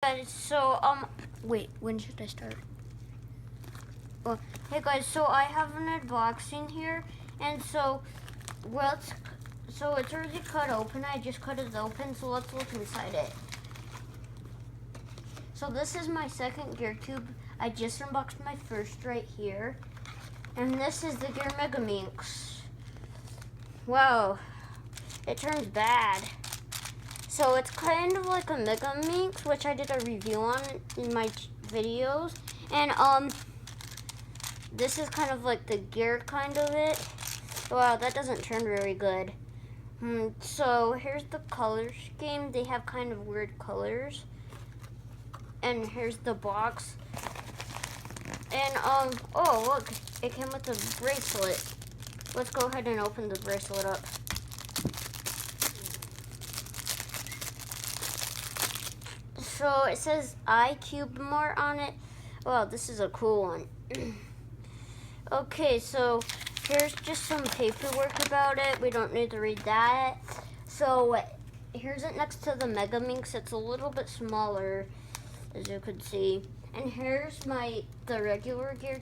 Guys, so wait, when should I start? Well, hey guys, so I have an unboxing here, and so it's already cut open. I just cut it open, so let's look inside it. So this is my second gear cube. I just unboxed my first right here, and this is the Gear Mega Minx. Wow, it turns bad. So it's kind of like a Mega Minx, which I did a review on in my videos. And this is kind of like the gear kind of it. Wow, that doesn't turn very good. So here's the color scheme. They have kind of weird colors. And here's the box. And oh look, it came with a bracelet. Let's go ahead and open the bracelet up. So it says iCube more on it. Wow, this is a cool one. Okay, so here's just some paperwork about it. We don't need to read that. So here's it next to the Mega Minx. It's a little bit smaller, as you could see. And here's the regular gear